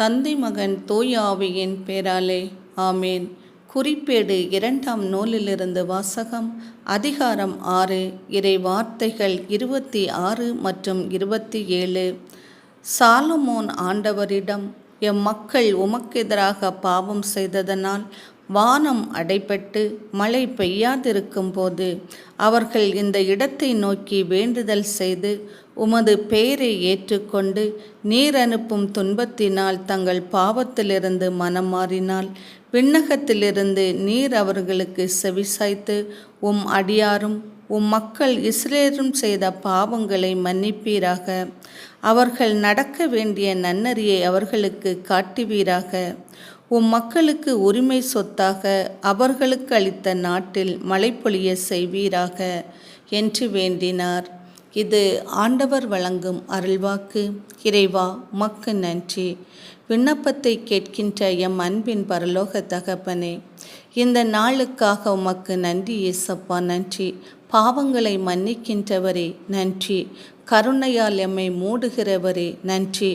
தந்தை மகன் தூய ஆவியின் பேராலே ஆமேன். குறிப்பேடு 2ஆம் நூலிலிருந்து வாசகம். அதிகாரம் 6, இறை வார்த்தைகள் 26 மற்றும் 27. சாலமோன் ஆண்டவரிடம், எம் மக்கள் உமக்கெதிராக பாவம் செய்ததனால் வானம் அடைபட்டு மழை பெய்யாதிருக்கும் போது அவர்கள் இந்த இடத்தை நோக்கி வேண்டுதல் செய்து உமது பெயரை ஏற்றுக்கொண்டு நீர் அனுப்பும் துன்பத்தினால் தங்கள் பாவத்திலிருந்து மனம் மாறினால் விண்ணகத்திலிருந்து நீர் அவர்களுக்கு செவிசாய்த்து உம் அடியாரும் உம் மக்கள் இஸ்ரேலும் செய்த பாவங்களை மன்னிப்பீராக. அவர்கள் நடக்க வேண்டிய நன்னறியை அவர்களுக்கு காட்டுவீராக. உம் மக்களுக்கு உரிமை சொத்தாக அவர்களுக்கு அளித்த நாட்டில் மழை பொழிய செய்வீராக என்று வேண்டினார். இது ஆண்டவர் வழங்கும் அருள்வாக்கு. இறைவா, உமக்கு நன்றி. விண்ணப்பத்தை கேட்கின்ற எம் அன்பின் பரலோக தகப்பனே, இந்த நாளுக்காக உமக்கு நன்றி ஏசப்பா. நன்றி. பாவங்களை மன்னிக்கின்றவரே நன்றி. கருணையால் எம்மை மூடுகிறவரே நன்றி.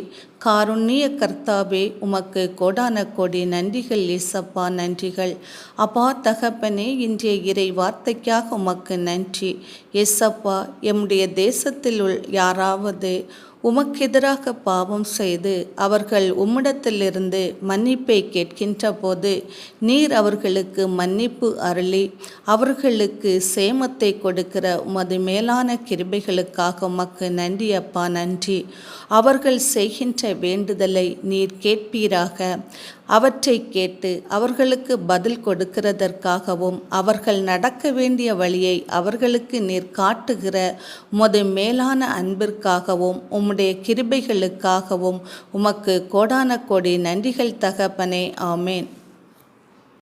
காருண்ய கர்த்தாவே, உமக்கு கோடான கோடி நன்றிகள் ஏசப்பா, நன்றிகள். அப்பா தகப்பனே, இன்றைய இறை வார்த்தைக்காக உமக்கு நன்றி ஏசப்பா. எம்முடைய தேசத்தில் யாராவது உமக்கெதிராக பாவம் செய்து அவர்கள் உம்மிடத்திலிருந்து மன்னிப்பை கேட்கின்ற போது நீர் அவர்களுக்கு மன்னிப்பு அருளி அவர்களுக்கு சேமத்தை கொடுக்கிற உமது மேலான கிருபைகளுக்காக உமக்கு நன்றி அப்பா, நன்றி. அவர்கள் செய்கின்ற வேண்டுதலை நீர் கேட்பீராக. அவற்றை கேட்டு அவர்களுக்கு பதில் கொடுக்கிறதற்காகவும் அவர்கள் நடக்க வேண்டிய வழியை அவர்களுக்கு நீர் காட்டுகிற உமது மேலான அன்பிற்காகவும் உம்முடைய கிருபைகளுக்காகவும் உமக்கு கோடான கோடி நன்றிகள் தகப்பனே. ஆமேன்.